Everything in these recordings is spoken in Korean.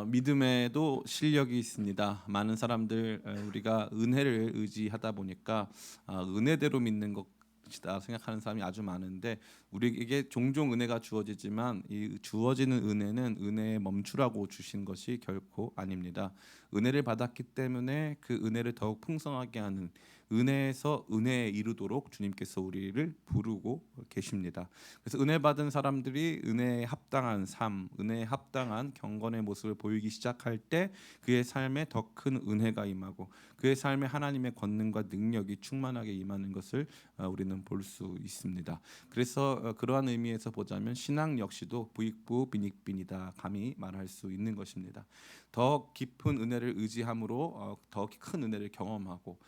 믿음에도 실력이 있습니다. 많은 사람들 우리가 은혜를 의지하다 보니까 은혜대로 믿는 것이다 생각하는 사람이 아주 많은데, 우리에게 종종 은혜가 주어지지만 이 주어지는 은혜는 은혜에 멈추라고 주신 것이 결코 아닙니다. 은혜를 받았기 때문에 그 은혜를 더욱 풍성하게 하는, 은혜에서 은혜에 이르도록 주님께서 우리를 부르고 계십니다. 그래서 은혜 받은 사람들이 은혜에 합당한 삶, 은혜에 합당한 경건의 모습을 보이기 시작할 때 그의 삶에 더 큰 은혜가 임하고 그의 삶에 하나님의 권능과 능력이 충만하게 임하는 것을 우리는 볼 수 있습니다. 그래서 그러한 의미에서 보자면 신앙 역시도 부익부 빈익빈이다 감히 말할 수 있는 것입니다. 더 깊은 은혜를 의지함으로 더 큰 은혜를 경험하고,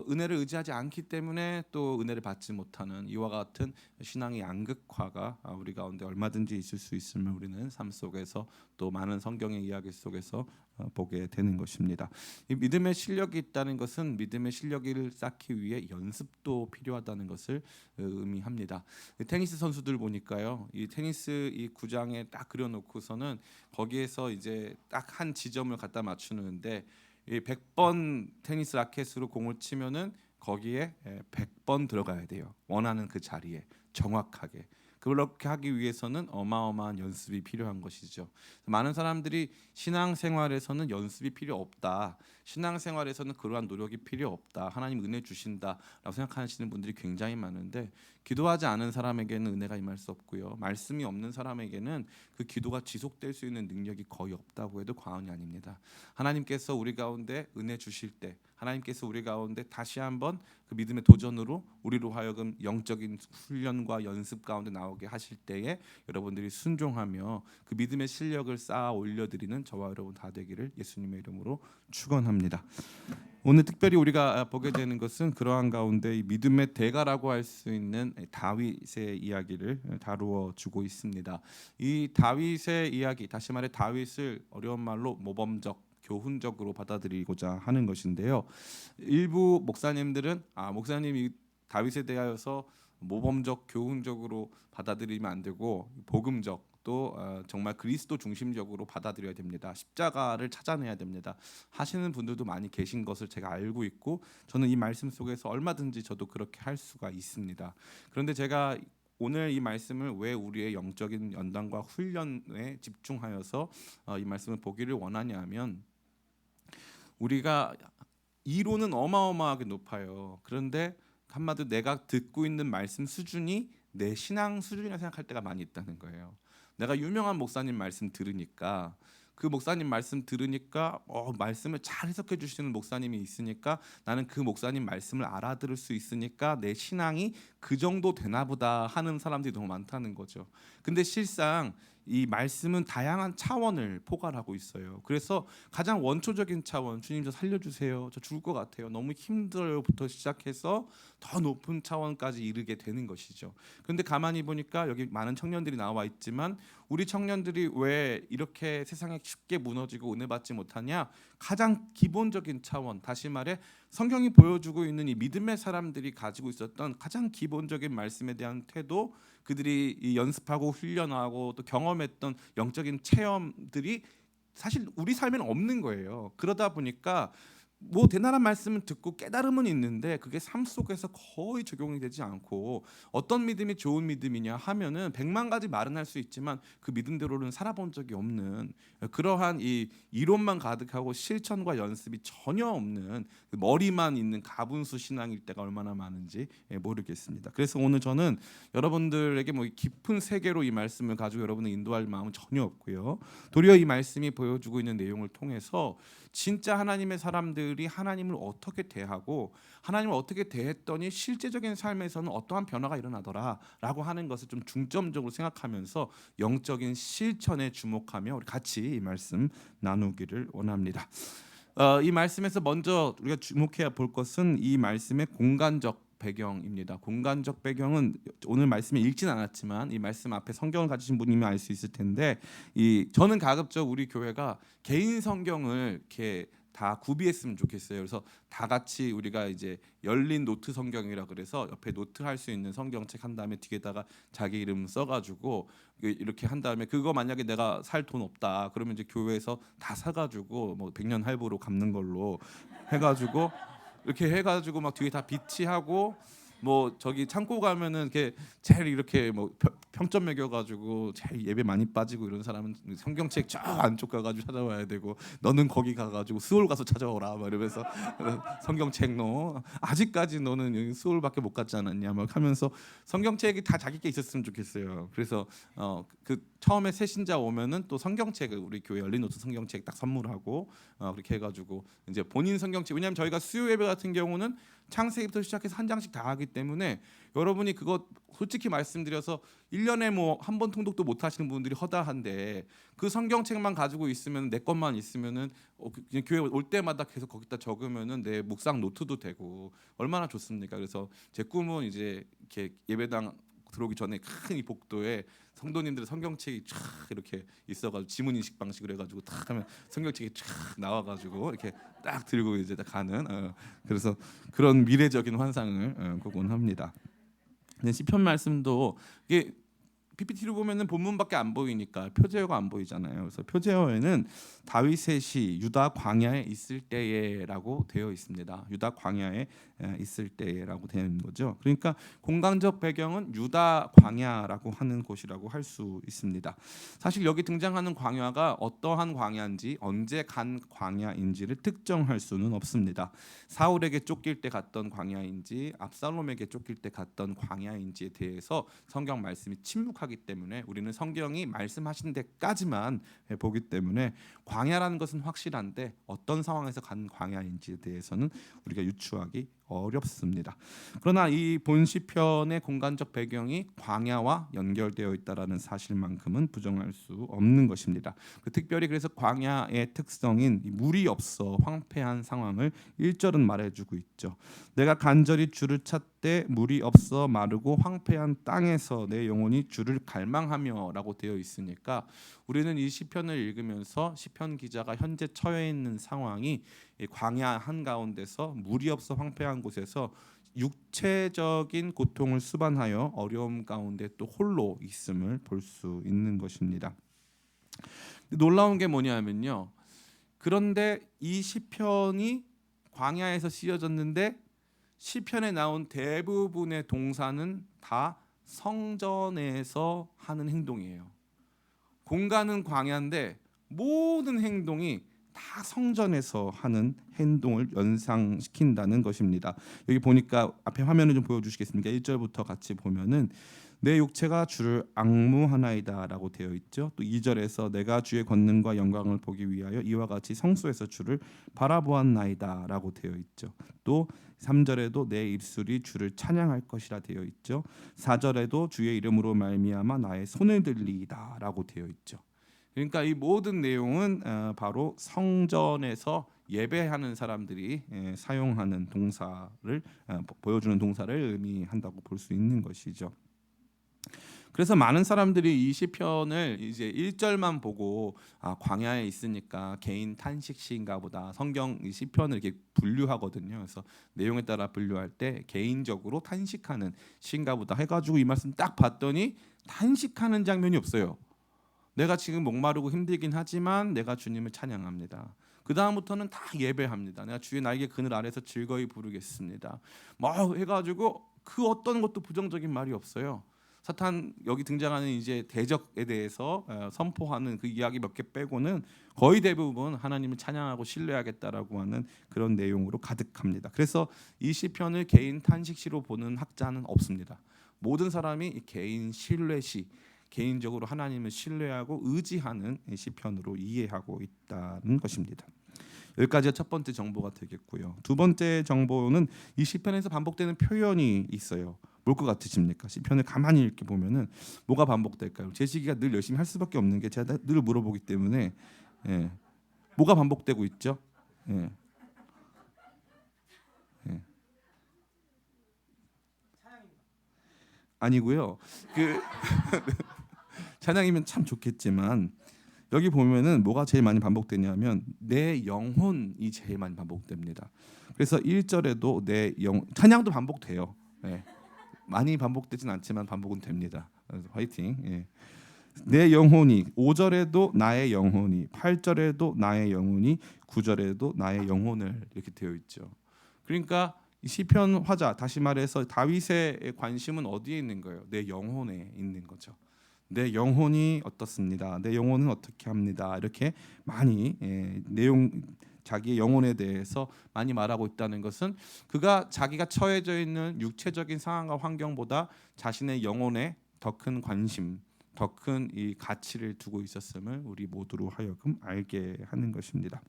은혜를 의지하지 않기 때문에 또 은혜를 받지 못하는 이와 같은 신앙의 양극화가 우리 가운데 얼마든지 있을 수 있음을 우리는 삶 속에서 또 많은 성경의 이야기 속에서 보게 되는 것입니다. 이 믿음의 실력이 있다는 것은 믿음의 실력을 쌓기 위해 연습도 필요하다는 것을 의미합니다. 테니스 선수들 보니까요, 이 테니스 이 구장에 딱 그려놓고서는 거기에서 이제 딱 한 지점을 갖다 맞추는데, 이 100번 테니스 라켓으로 공을 치면은 거기에 100번 들어가야 돼요. 원하는 그 자리에 정확하게. 그렇게 하기 위해서는 어마어마한 연습이 필요한 것이죠. 많은 사람들이 신앙생활에서는 연습이 필요 없다, 신앙생활에서는 그러한 노력이 필요 없다, 하나님 은혜 주신다라고 생각하시는 분들이 굉장히 많은데, 기도하지 않은 사람에게는 은혜가 임할 수 없고요, 말씀이 없는 사람에게는 그 기도가 지속될 수 있는 능력이 거의 없다고 해도 과언이 아닙니다. 하나님께서 우리 가운데 은혜 주실 때, 하나님께서 우리 가운데 다시 한번 그 믿음의 도전으로 우리로 하여금 영적인 훈련과 연습 가운데 나오게 하실 때에 여러분들이 순종하며 그 믿음의 실력을 쌓아 올려드리는 저와 여러분 다 되기를 예수님의 이름으로 축원합니다. 오늘 특별히 우리가 보게 되는 것은 그러한 가운데 이 믿음의 대가라고 할 수 있는 다윗의 이야기를 다루어 주고 있습니다. 이 다윗의 이야기, 다시 말해 다윗을 어려운 말로 모범적, 교훈적으로 받아들이고자 하는 것인데요. 일부 목사님들은 목사님이 다윗에 대하여서 모범적, 교훈적으로 받아들이면 안 되고 복음적, 또 정말 그리스도 중심적으로 받아들여야 됩니다. 십자가를 찾아내야 됩니다 하시는 분들도 많이 계신 것을 제가 알고 있고, 저는 이 말씀 속에서 얼마든지 저도 그렇게 할 수가 있습니다. 그런데 제가 오늘 이 말씀을 왜 우리의 영적인 연단과 훈련에 집중하여서 이 말씀을 보기를 원하냐 하면, 우리가 이론은 어마어마하게 높아요. 그런데 한마디로 내가 듣고 있는 말씀 수준이 내 신앙 수준이라 생각할 때가 많이 있다는 거예요. 내가 유명한 목사님 말씀 들으니까, 그 목사님 말씀 들으니까 말씀을 잘 해석해 주시는 목사님이 있으니까 나는 그 목사님 말씀을 알아들을 수 있으니까 내 신앙이 그 정도 되나 보다 하는 사람들이 너무 많다는 거죠. 근데 실상 이 말씀은 다양한 차원을 포괄하고 있어요. 그래서 가장 원초적인 차원, 주님 저 살려주세요, 저 죽을 것 같아요, 너무 힘들어요부터 시작해서 더 높은 차원까지 이르게 되는 것이죠. 그런데 가만히 보니까 여기 많은 청년들이 나와 있지만, 우리 청년들이 왜 이렇게 세상에 쉽게 무너지고 은혜 받지 못하냐? 가장 기본적인 차원, 다시 말해 성경이 보여주고 있는 이 믿음의 사람들이 가지고 있었던 가장 기본적인 말씀에 대한 태도, 그들이 이 연습하고 훈련하고 또 경험했던 영적인 체험들이 사실 우리 삶에는 없는 거예요. 그러다 보니까 뭐 대단한 말씀을 듣고 깨달음은 있는데 그게 삶 속에서 거의 적용이 되지 않고, 어떤 믿음이 좋은 믿음이냐 하면은 100만 가지 말은 할 수 있지만 그 믿음대로는 살아본 적이 없는, 그러한 이 이론만 가득하고 실천과 연습이 전혀 없는 머리만 있는 가분수 신앙일 때가 얼마나 많은지 모르겠습니다. 그래서 오늘 저는 여러분들에게 뭐 깊은 세계로 이 말씀을 가지고 여러분을 인도할 마음은 전혀 없고요, 도리어 이 말씀이 보여주고 있는 내용을 통해서 진짜 하나님의 사람들이 하나님을 어떻게 대하고 하나님을 어떻게 대했더니 실제적인 삶에서는 어떠한 변화가 일어나더라라고 하는 것을 좀 중점적으로 생각하면서 영적인 실천에 주목하며 우리 같이 이 말씀 나누기를 원합니다. 이 말씀에서 먼저 우리가 주목해야 볼 것은 이 말씀의 공간적 배경입니다. 공간적 배경은 오늘 말씀에 읽진 않았지만 이 말씀 앞에 성경을 가지신 분이면 알 수 있을 텐데, 저는 가급적 우리 교회가 개인 성경을 이렇게 다 구비했으면 좋겠어요. 그래서 다 같이 우리가 이제 열린 노트 성경이라 그래서 옆에 노트 할 수 있는 성경책 한 다음에 뒤에다가 자기 이름 써가지고 이렇게 한 다음에 그거 만약에 내가 살 돈 없다 그러면 이제 교회에서 다 사가지고 뭐 100년 할부로 갚는 걸로 해가지고 이렇게 해가지고 막 뒤에 다 비치하고 뭐 저기 창고 가면은 이렇게 제일 이렇게 뭐 평점 매겨가지고 제일 예배 많이 빠지고 이런 사람은 성경책 저 안쪽 가가지고 찾아와야 되고 너는 거기 가가지고 수월 가서 찾아오라 막 이러면서 성경책 너 아직까지 너는 여기 수월밖에 못 갔지 않았냐 막 하면서 성경책이 다 자기께 있었으면 좋겠어요. 그래서 그 처음에 새 신자 오면은 또 성경책을 우리 교회 열린 노트 성경책 딱 선물하고 그렇게 해가지고 이제 본인 성경책 왜냐하면 저희가 수요 예배 같은 경우는 창세기부터 시작해서 한 장씩 다 하기 때문에 여러분이 그거 솔직히 말씀드려서 1년에 뭐 한 번 통독도 못 하시는 분들이 허다한데 그 성경책만 가지고 있으면 내 것만 있으면은 그냥 교회 올 때마다 계속 거기다 적으면은 내 묵상 노트도 되고 얼마나 좋습니까? 그래서 제 꿈은 이제 이렇게 예배당 들어오기 전에 큰 이 복도에 성도님들의 성경책이 쫙 이렇게 있어가지고 지문 인식 방식으로 해가지고 탁 하면 성경책이 쫙 나와가지고 이렇게 딱 들고 이제 딱 가는 그래서 그런 미래적인 환상을 복원합니다. 네, 시편 말씀도 이게 PPT로 보면은 본문밖에 안 보이니까 표제어가 안 보이잖아요. 그래서 표제어에는 다윗의 시 유다 광야에 있을 때에라고 되어 있습니다. 유다 광야에 있을 때라고 되어 있는 거죠. 그러니까 공간적 배경은 유다 광야라고 하는 곳이라고 할 수 있습니다. 사실 여기 등장하는 광야가 어떠한 광야인지 언제 간 광야인지를 특정할 수는 없습니다. 사울에게 쫓길 때 갔던 광야인지 압살롬에게 쫓길 때 갔던 광야인지에 대해서 성경 말씀이 침묵하기 때문에 우리는 성경이 말씀하신 데까지만 보기 때문에 광야라는 것은 확실한데 어떤 상황에서 간 광야인지에 대해서는 우리가 유추하기 어렵습니다. 그러나 이 본 시편의 공간적 배경이 광야와 연결되어 있다라는 사실만큼은 부정할 수 없는 것입니다. 특별히 그래서 광야의 특성인 물이 없어 황폐한 상황을 1절은 말해주고 있죠. 내가 간절히 주를 찾되 물이 없어 마르고 황폐한 땅에서 내 영혼이 주를 갈망하며라고 되어 있으니까 우리는 이 시편을 읽으면서 시편 기자가 현재 처해 있는 상황이 광야 한가운데서 물이 없어 황폐한 곳에서 육체적인 고통을 수반하여 어려움 가운데 또 홀로 있음을 볼 수 있는 것입니다. 놀라운 게 뭐냐면요. 그런데 이 시편이 광야에서 쓰여졌는데 시편에 나온 대부분의 동사는 다 성전에서 하는 행동이에요. 공간은 광야인데 모든 행동이 다 성전에서 하는 행동을 연상시킨다는 것입니다. 여기 보니까 앞에 화면을 좀 보여주시겠습니까? 1절부터 같이 보면은 내 육체가 주를 앙무하나이다라고 되어 있죠. 또 2절에서 내가 주의 권능과 영광을 보기 위하여 이와 같이 성소에서 주를 바라보았나이다라고 되어 있죠. 또 3절에도 내 입술이 주를 찬양할 것이라 되어 있죠. 4절에도 주의 이름으로 말미암아 나의 손을 들리이다라고 되어 있죠. 그러니까 이 모든 내용은 바로 성전에서 예배하는 사람들이 사용하는 동사를 보여주는 동사를 의미한다고 볼 수 있는 것이죠. 그래서 많은 사람들이 이 시편을 이제 1절만 보고 광야에 있으니까 개인 탄식 시인가 보다. 성경 이 시편을 이렇게 분류하거든요. 그래서 내용에 따라 분류할 때 개인적으로 탄식하는 시인가 보다 해가지고 이 말씀 딱 봤더니 탄식하는 장면이 없어요. 내가 지금 목마르고 힘들긴 하지만 내가 주님을 찬양합니다. 그 다음부터는 다 예배합니다. 내가 주의 날개 그늘 아래서 즐거이 부르겠습니다. 막 해가지고 그 어떤 것도 부정적인 말이 없어요. 사탄 여기 등장하는 이제 대적에 대해서 선포하는 그 이야기 몇 개 빼고는 거의 대부분 하나님을 찬양하고 신뢰하겠다라고 하는 그런 내용으로 가득합니다. 그래서 이 시편을 개인 탄식시로 보는 학자는 없습니다. 모든 사람이 개인 신뢰시, 개인적으로 하나님을 신뢰하고 의지하는 시편으로 이해하고 있다는 것입니다. 여기까지가 첫 번째 정보가 되겠고요. 두 번째 정보는 이 시편에서 반복되는 표현이 있어요. 뭘 것 같으십니까? 시편을 가만히 읽게 보면은 뭐가 반복될까요? 제시기가 늘 열심히 할 수밖에 없는 게 제가 늘 물어보기 때문에 뭐가 반복되고 있죠? 예. 아니고요. 그 찬양이면 참 좋겠지만 여기 보면은 뭐가 제일 많이 반복되냐면 내 영혼이 제일 많이 반복됩니다. 그래서 1절에도 찬양도 반복돼요. 예. 많이 반복되진 않지만 반복은 됩니다. 그래서 화이팅. 예. 내 영혼이 5절에도 나의 영혼이 8절에도 나의 영혼이 9절에도 나의 영혼을 이렇게 되어 있죠. 그러니까 이 시편 화자 다시 말해서 다윗의 관심은 어디에 있는 거예요? 내 영혼에 있는 거죠. 내 영혼이 어떻습니다. 내 영혼은 어떻게 합니다. 이렇게 많이 자기의 영혼에 대해서 많이 말하고 있다는 것은 그가 자기가 처해져 있는 육체적인 상황과 환경보다 자신의 영혼에 더 큰 관심, 더 큰 이 가치를 두고 있었음을 우리 모두로 하여금 알게 하는 것입니다.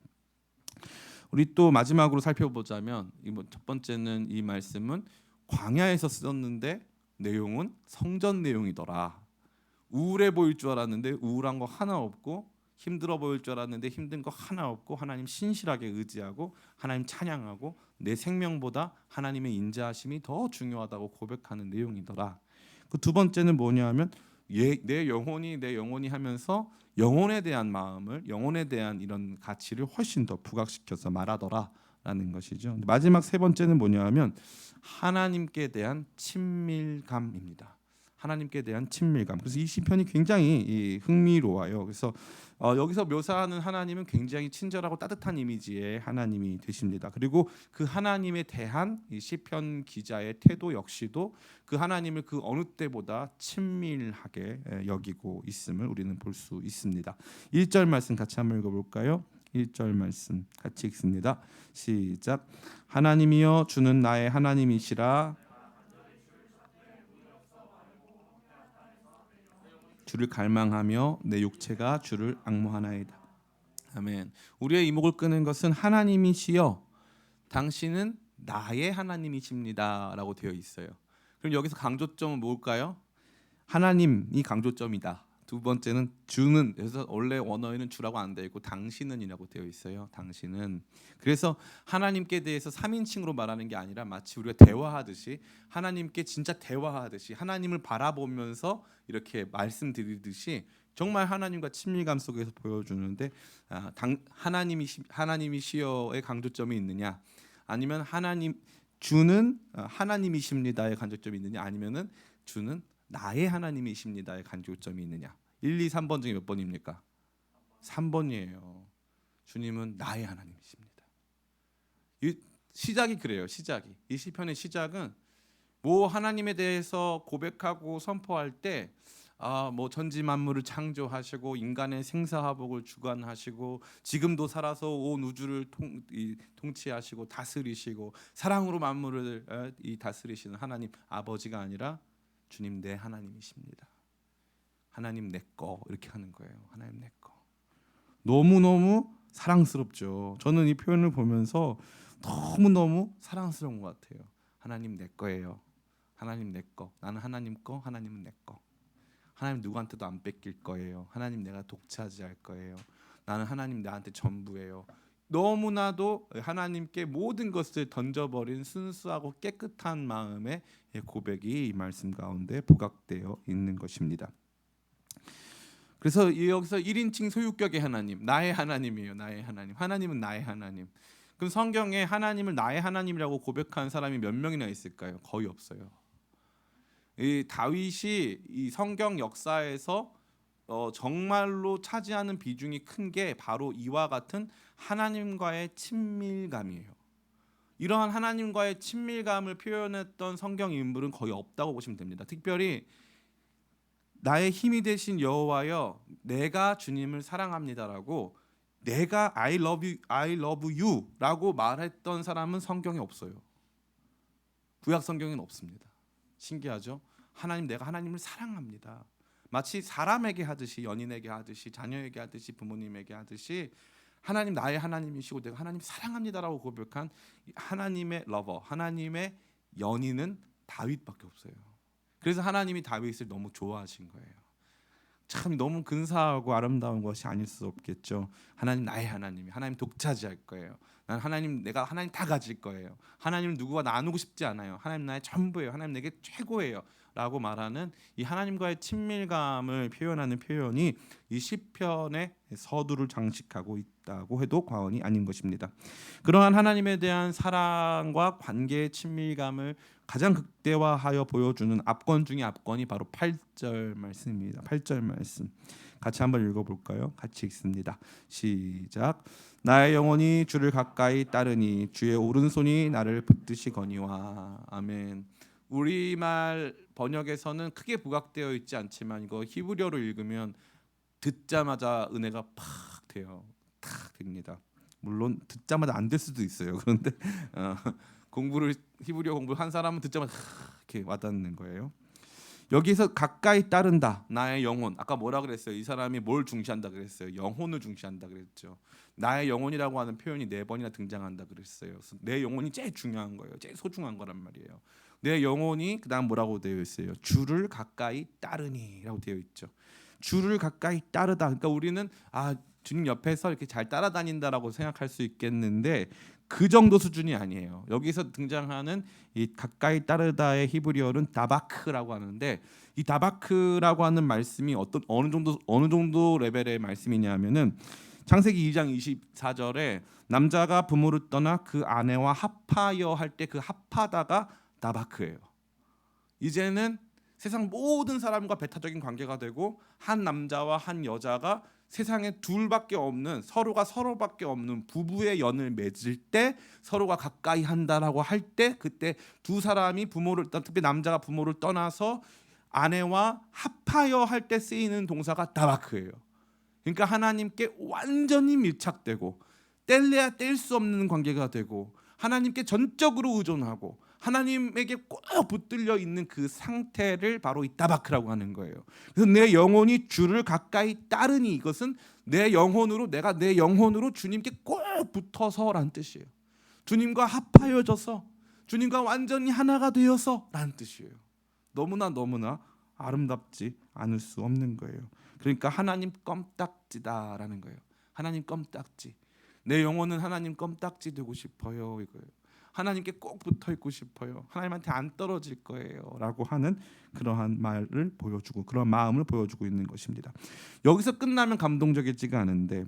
우리 또 마지막으로 살펴보자면 첫 번째는 이 말씀은 광야에서 썼는데 내용은 성전 내용이더라. 우울해 보일 줄 알았는데 우울한 거 하나 없고, 힘들어 보일 줄 알았는데 힘든 거 하나 없고, 하나님 신실하게 의지하고 하나님 찬양하고 내 생명보다 하나님의 인자하심이 더 중요하다고 고백하는 내용이더라. 그 두 번째는 뭐냐면 내 영혼이 하면서 영혼에 대한 마음을, 영혼에 대한 이런 가치를 훨씬 더 부각시켜서 말하더라라는 것이죠. 마지막 세 번째는 뭐냐면 하나님께 대한 친밀감입니다. 하나님께 대한 친밀감. 그래서 이 시편이 굉장히 흥미로워요. 그래서 여기서 묘사하는 하나님은 굉장히 친절하고 따뜻한 이미지의 하나님이 되십니다. 그리고 그 하나님에 대한 이 시편 기자의 태도 역시도 그 하나님을 그 어느 때보다 친밀하게 여기고 있음을 우리는 볼 수 있습니다. 1절 말씀 같이 한번 읽어볼까요? 1절 말씀 같이 읽습니다. 시작. 하나님이여 주는 나의 하나님이시라. 주를 갈망하며 내 육체가 주를 앙모하나이다. 아멘. 우리의 이목을 끄는 것은 하나님이시여 당신은 나의 하나님이십니다라고 되어 있어요. 그럼 여기서 강조점은 뭘까요? 하나님이 강조점이다. 두 번째는 주는, 그래서 원래 원어에는 주라고 안 되어 있고 당신은이라고 되어 있어요. 당신은. 그래서 하나님께 대해서 3인칭으로 말하는 게 아니라 마치 우리가 대화하듯이, 하나님께 진짜 대화하듯이 하나님을 바라보면서 이렇게 말씀드리듯이 정말 하나님과 친밀감 속에서 보여주는데, 하나님이시여의 강조점이 있느냐, 아니면 주는 하나님이십니다의 강조점이 있느냐, 아니면은 주는 나의 하나님이십니다의 강조점이 있느냐. 1, 2, 3번 중에 몇 번입니까? 3번이에요. 주님은 나의 하나님이십니다. 이 시작이 그래요. 이 시편의 시작은 뭐 하나님에 대해서 고백하고 선포할 때 뭐 천지 만물을 창조하시고 인간의 생사화복을 주관하시고 지금도 살아서 온 우주를 통치하시고 다스리시고 사랑으로 만물을 다스리시는 하나님 아버지가 아니라 주님 내 하나님이십니다. 하나님 내 거, 이렇게 하는 거예요. 하나님 내 거. 너무너무 사랑스럽죠. 저는 이 표현을 보면서 너무너무 사랑스러운 것 같아요. 하나님 내 거예요. 하나님 내 거. 나는 하나님 거, 하나님은 내 거. 하나님 누구한테도 안 뺏길 거예요. 하나님 내가 독차지할 거예요. 나는 하나님 나한테 전부예요. 너무나도 하나님께 모든 것을 던져버린 순수하고 깨끗한 마음의 고백이 이 말씀 가운데 부각되어 있는 것입니다. 그래서 여기서 1인칭 소유격의 하나님, 나의 하나님이에요. 나의 하나님. 하나님은 나의 하나님. 그럼 성경에 하나님을 나의 하나님이라고 고백한 사람이 몇 명이나 있을까요? 거의 없어요. 이 다윗이 이 성경 역사에서 정말로 차지하는 비중이 큰 게 바로 이와 같은 하나님과의 친밀감이에요. 이러한 하나님과의 친밀감을 표현했던 성경 인물은 거의 없다고 보시면 됩니다. 특별히 나의 힘이 되신 여호와여 내가 주님을 사랑합니다라고, 내가 I love you라고 말했던 사람은 성경에 없어요. 구약 성경에는 없습니다. 신기하죠? 내가 하나님을 사랑합니다. 마치 사람에게 하듯이, 연인에게 하듯이, 자녀에게 하듯이, 부모님에게 하듯이 하나님 나의 하나님이시고 내가 하나님 사랑합니다라고 고백한 하나님의 러버, 하나님의 연인은 다윗밖에 없어요. 그래서 하나님이 다윗을 너무 좋아하신 거예요. 참 너무 근사하고 아름다운 것이 아닐 수 없겠죠. 하나님 나의 하나님이, 하나님 독차지할 거예요. 내가 하나님 다 가질 거예요. 하나님을 누구와 나누고 싶지 않아요. 하나님 나의 전부예요. 하나님 내게 최고예요. 라고 말하는 이 하나님과의 친밀감을 표현하는 표현이 이 시편의 서두를 장식하고 있다고 해도 과언이 아닌 것입니다. 그러한 하나님에 대한 사랑과 관계의 친밀감을 가장 극대화하여 보여주는 압권 중의 압권이 바로 8절 말씀입니다. 8절 말씀 같이 한번 읽어볼까요? 같이 읽습니다. 시작. 나의 영혼이 주를 가까이 따르니 주의 오른손이 나를 붙드시거니와. 아멘. 우리말 번역에서는 크게 부각되어 있지 않지만 이거 히브리어로 읽으면 듣자마자 은혜가 팍 돼요. 탁 됩니다. 물론 듣자마자 안 될 수도 있어요. 그런데 히브리어 공부를 한 사람은 듣자마자 이렇게 와닿는 거예요. 여기서 가까이 따른다. 나의 영혼. 아까 뭐라 그랬어요? 이 사람이 뭘 중시한다 그랬어요? 영혼을 중시한다 그랬죠. 나의 영혼이라고 하는 표현이 4번이나 등장한다 그랬어요. 그래서 내 영혼이 제일 중요한 거예요. 제일 소중한 거란 말이에요. 내 영혼이 그다음 뭐라고 되어 있어요? 주를 가까이 따르니라고 되어 있죠. 주를 가까이 따르다. 그러니까 우리는 주님 옆에서 이렇게 잘 따라다닌다라고 생각할 수 있겠는데 그 정도 수준이 아니에요. 여기서 등장하는 이 가까이 따르다의 히브리어는 다바크라고 하는데 이 다바크라고 하는 말씀이 어느 정도 레벨의 말씀이냐면은 창세기 2장 24절에 남자가 부모를 떠나 그 아내와 합하여 할 때 그 합하다가 다바크예요. 이제는 세상 모든 사람과 배타적인 관계가 되고 한 남자와 한 여자가 세상에 둘밖에 없는 서로밖에 없는 부부의 연을 맺을 때 서로가 가까이 한다라고 할 때 그때 두 사람이 특히 남자가 부모를 떠나서 아내와 합하여 할 때 쓰이는 동사가 다바크예요. 그러니까 하나님께 완전히 밀착되고 뗄래야 뗄 수 없는 관계가 되고 하나님께 전적으로 의존하고 하나님에게 꼭 붙들려 있는 그 상태를 바로 이 다바크라고 하는 거예요. 그래서 내 영혼이 주를 가까이 따르니 이것은 내가 내 영혼으로 주님께 꼭 붙어서라는 뜻이에요. 주님과 합하여져서 주님과 완전히 하나가 되어서라는 뜻이에요. 너무나 아름답지 않을 수 없는 거예요. 그러니까 하나님 껌딱지다라는 거예요. 하나님 껌딱지. 내 영혼은 하나님 껌딱지 되고 싶어요 이거예요. 하나님께 꼭 붙어 있고 싶어요. 하나님한테 안 떨어질 거예요라고 하는 그러한 말을 보여주고 그런 마음을 보여주고 있는 것입니다. 여기서 끝나면 감동적이지가 않은데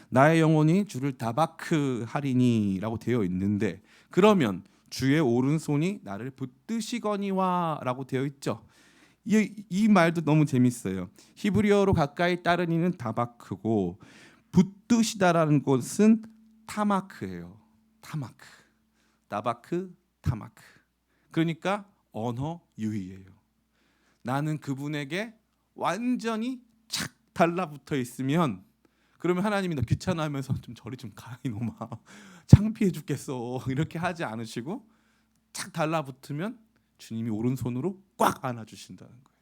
나의 영혼이 주를 다바크하리니라고 되어 있는데 그러면 주의 오른손이 나를 붙드시거니와라고 되어 있죠. 이 말도 너무 재밌어요. 히브리어로 가까이 따르니는 다바크고 붙드시다라는 것은 타마크예요. 타마크. 다바크, 타마크. 그러니까 언어 유희예요. 나는 그분에게 완전히 착 달라붙어 있으면 그러면 하나님이 나 귀찮아하면서 좀 저리 좀 가 이놈아 창피해 죽겠어 이렇게 하지 않으시고 착 달라붙으면 주님이 오른손으로 꽉 안아주신다는 거예요.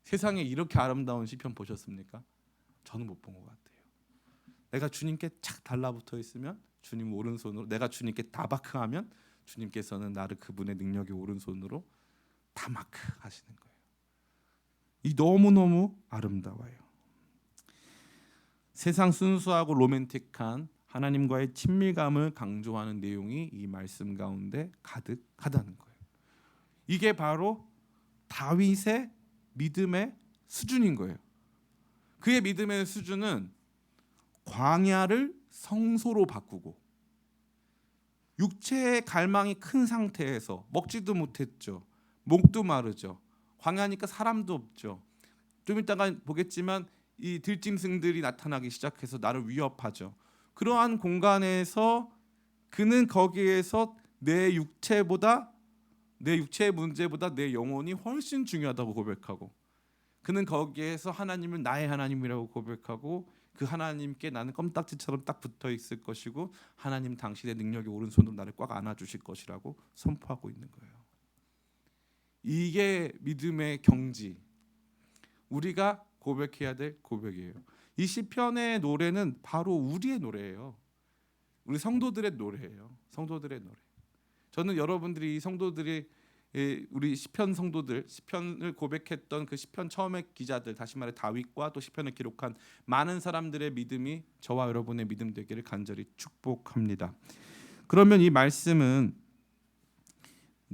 세상에 이렇게 아름다운 시편 보셨습니까? 저는 못 본 것 같아요. 내가 주님께 착 달라붙어 있으면 주님 오른손으로 내가 주님께 다바크하면 주님께서는 나를 그분의 능력의 오른손으로 다마크 하시는 거예요. 이 너무너무 아름다워요. 세상 순수하고 로맨틱한 하나님과의 친밀감을 강조하는 내용이 이 말씀 가운데 가득하다는 거예요. 이게 바로 다윗의 믿음의 수준인 거예요. 그의 믿음의 수준은 광야를 성소로 바꾸고 육체의 갈망이 큰 상태에서 먹지도 못했죠. 목도 마르죠. 광야니까 사람도 없죠. 좀 이따가 보겠지만 이 들짐승들이 나타나기 시작해서 나를 위협하죠. 그러한 공간에서 그는 거기에서 내 육체의 문제보다 내 영혼이 훨씬 중요하다고 고백하고 그는 거기에서 하나님을 나의 하나님이라고 고백하고 그 하나님께 나는 껌딱지처럼 딱 붙어 있을 것이고 하나님 당신의 능력의 오른손으로 나를 꽉 안아주실 것이라고 선포하고 있는 거예요. 이게 믿음의 경지. 우리가 고백해야 될 고백이에요. 이 시편의 노래는 바로 우리의 노래예요. 우리 성도들의 노래예요. 성도들의 노래. 저는 여러분들이 성도들이 우리 시편 성도들 시편을 고백했던 그 시편 처음의 기자들 다시 말해 다윗과 또 시편을 기록한 많은 사람들의 믿음이 저와 여러분의 믿음 되기를 간절히 축복합니다. 그러면 이 말씀은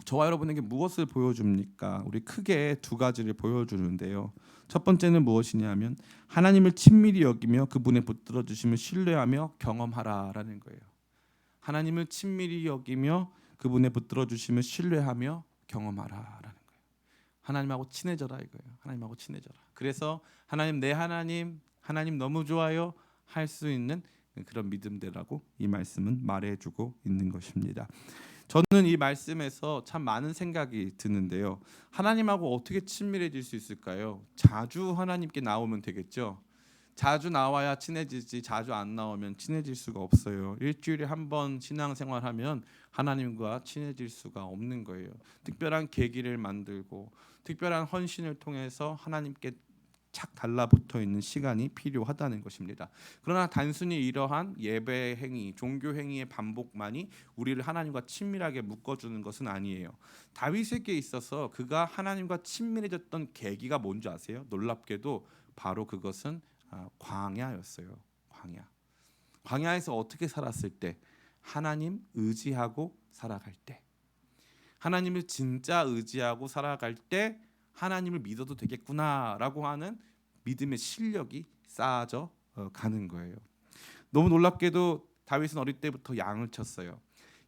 저와 여러분에게 무엇을 보여줍니까? 우리 크게 두 가지를 보여주는데요. 첫 번째는 무엇이냐면 하나님을 친밀히 여기며 그분의 붙들어 주심을 신뢰하며 경험하라라는 거예요. 하나님을 친밀히 여기며 그분의 붙들어 주심을 신뢰하며 경험하라라는 거예요. 하나님하고 친해져라 이거예요. 하나님하고 친해져라. 그래서 하나님 내 하나님, 하나님 너무 좋아요 할 수 있는 그런 믿음대라고 이 말씀은 말해주고 있는 것입니다. 저는 이 말씀에서 참 많은 생각이 드는데요. 하나님하고 어떻게 친밀해질 수 있을까요? 자주 하나님께 나오면 되겠죠. 자주 나와야 친해지지 자주 안 나오면 친해질 수가 없어요. 일주일에 한 번 신앙생활하면 하나님과 친해질 수가 없는 거예요. 특별한 계기를 만들고 특별한 헌신을 통해서 하나님께 착 달라붙어 있는 시간이 필요하다는 것입니다. 그러나 단순히 이러한 예배 행위, 종교 행위의 반복만이 우리를 하나님과 친밀하게 묶어주는 것은 아니에요. 다윗에게 있어서 그가 하나님과 친밀해졌던 계기가 뭔지 아세요? 놀랍게도 바로 그것은 광야였어요. 광야. 광야에서 어떻게 살았을 때? 하나님 의지하고 살아갈 때. 하나님을 진짜 의지하고 살아갈 때 하나님을 믿어도 되겠구나라고 하는 믿음의 실력이 쌓아져 가는 거예요. 너무 놀랍게도 다윗은 어릴 때부터 양을 쳤어요.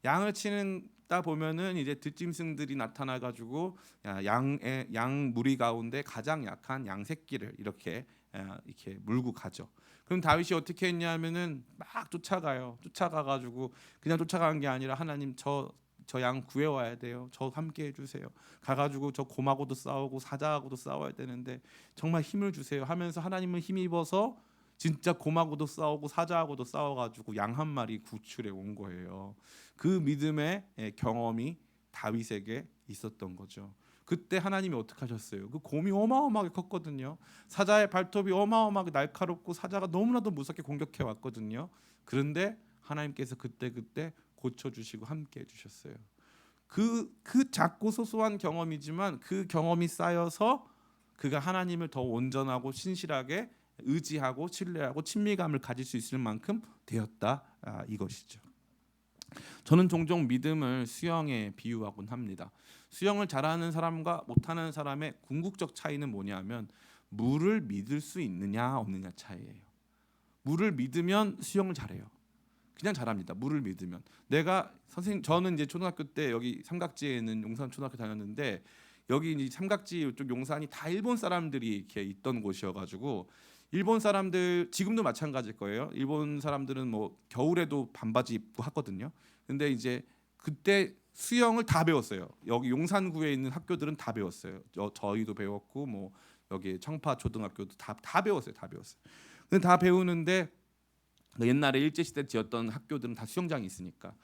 양을 치는다 보면은 이제 들짐승들이 나타나 가지고 양 무리 가운데 가장 약한 양 새끼를 이렇게 물고 가죠. 그럼 다윗이 어떻게 했냐면은 막 쫓아가요. 쫓아가 가지고 그냥 쫓아간 게 아니라 하나님 저 양 구해와야 돼요. 저 함께 해주세요. 가가지고 저 곰하고도 싸우고 사자하고도 싸워야 되는데 정말 힘을 주세요 하면서 하나님을 힘입어서 진짜 곰하고도 싸우고 사자하고도 싸워가지고 양 한 마리 구출해 온 거예요. 그 믿음의 경험이 다윗에게 있었던 거죠. 그때 하나님이 어떻게 하셨어요? 그 곰이 어마어마하게 컸거든요. 사자의 발톱이 어마어마하게 날카롭고 사자가 너무나도 무섭게 공격해 왔거든요. 그런데 하나님께서 그때 고쳐주시고 함께 해주셨어요. 그 작고 소소한 경험이지만 그 경험이 쌓여서 그가 하나님을 더 온전하고 신실하게 의지하고 신뢰하고 친밀감을 가질 수 있을 만큼 되었다 이것이죠. 저는 종종 믿음을 수영에 비유하곤 합니다. 수영을 잘하는 사람과 못하는 사람의 궁극적 차이는 뭐냐면 물을 믿을 수 있느냐 없느냐 차이예요. 물을 믿으면 수영을 잘해요. 그냥 잘합니다. 물을 믿으면. 내가 선생님 저는 이제 초등학교 때 여기 삼각지에 있는 용산 초등학교 다녔는데 여기 이제 삼각지 이쪽 용산이 다 일본 사람들이 이렇게 있던 곳이어가지고 일본 사람들 지금도 마찬가지일 거예요. 일본 사람들은 뭐 겨울에도 반바지 입고 하거든요. 근데 이제 그때 수영을 다 배웠어요. 여기 용산구에 있는 학교들은 다 배웠어요. 저희도 배웠고 뭐 여기 청파 초등학교도 다 배웠어요. 다 배웠어요. 근데 다 배우는데 옛날에 일제 시대 지었던 학교들은 다 수영장이 있으니까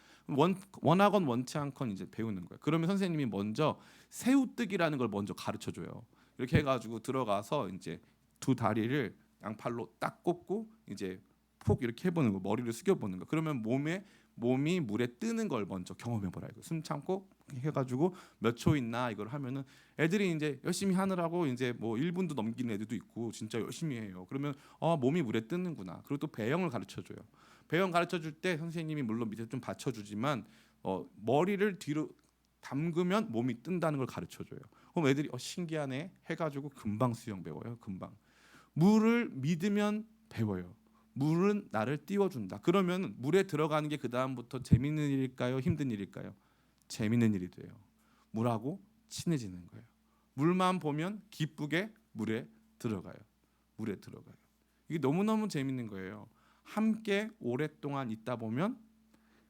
원하건 원치 않건 이제 배우는 거예요. 그러면 선생님이 먼저 새우뜨기라는 걸 먼저 가르쳐 줘요. 이렇게 해가지고 들어가서 이제 두 다리를 양팔로 딱 꽂고 이제 폭 이렇게 해보는 거, 머리를 숙여보는 거. 그러면 몸이 물에 뜨는 걸 먼저 경험해보라 이거. 숨 참고 해가지고 몇 초 있나 이걸 하면은 애들이 이제 열심히 하느라고 이제 뭐 1분도 넘기는 애들도 있고 진짜 열심히 해요. 그러면 몸이 물에 뜨는구나. 그리고 또 배영을 가르쳐줘요. 배영 가르쳐줄 때 선생님이 물론 밑에 좀 받쳐주지만 머리를 뒤로 담그면 몸이 뜬다는 걸 가르쳐줘요. 그럼 애들이 신기하네 해가지고 금방 수영 배워요. 금방. 물을 믿으면 배워요. 물은 나를 띄워준다. 그러면 물에 들어가는 게 그 다음부터 재밌는 일일까요? 힘든 일일까요? 재밌는 일이 돼요. 물하고 친해지는 거예요. 물만 보면 기쁘게 물에 들어가요. 물에 들어가요. 이게 너무너무 재밌는 거예요. 함께 오랫동안 있다 보면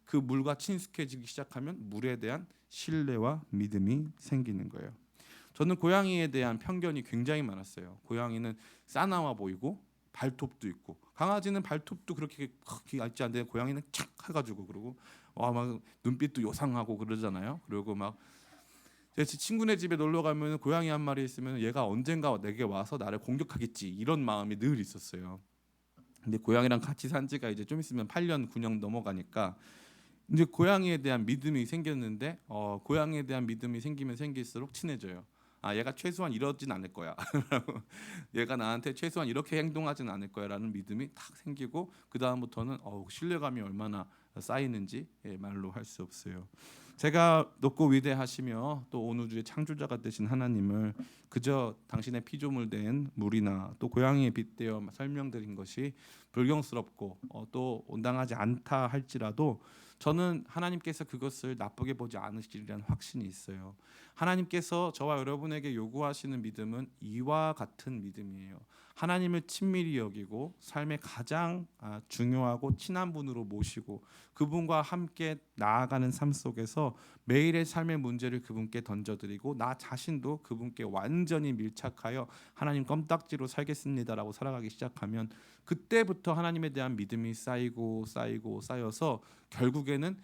그 물과 친숙해지기 시작하면 물에 대한 신뢰와 믿음이 생기는 거예요. 저는 고양이에 대한 편견이 굉장히 많았어요. 고양이는 싸나워 보이고 발톱도 있고 강아지는 발톱도 그렇게 크게 있지 않는데 고양이는 착 해가지고 그러고 막 눈빛도 요상하고 그러잖아요. 그리고 막 제 친구네 집에 놀러 가면 고양이 한 마리 있으면 얘가 언젠가 내게 와서 나를 공격하겠지 이런 마음이 늘 있었어요. 근데 고양이랑 같이 산 지가 이제 좀 있으면 8년 9년 넘어가니까 이제 고양이에 대한 믿음이 생겼는데 고양이에 대한 믿음이 생기면 생길수록 친해져요. 얘가 최소한 이러진 않을 거야. 얘가 나한테 최소한 이렇게 행동하진 않을 거야라는 믿음이 탁 생기고 그 다음부터는 신뢰감이 얼마나 쌓이는지 말로 할 수 없어요. 제가 높고 위대하시며 또 온 우주의 창조자가 되신 하나님을 그저 당신의 피조물 된 물이나 또 고양이에 빗대어 설명드린 것이 불경스럽고 또 온당하지 않다 할지라도 저는 하나님께서 그것을 나쁘게 보지 않으시리라는 확신이 있어요. 하나님께서 저와 여러분에게 요구하시는 믿음은 이와 같은 믿음이에요. 하나님을 친밀히 여기고 삶의 가장 중요하고 친한 분으로 모시고 그분과 함께 나아가는 삶 속에서 매일의 삶의 문제를 그분께 던져드리고 나 자신도 그분께 완전히 밀착하여 하나님 껌딱지로 살겠습니다라고 살아가기 시작하면 그때부터 하나님에 대한 믿음이 쌓이고 쌓이고 쌓여서 결국에는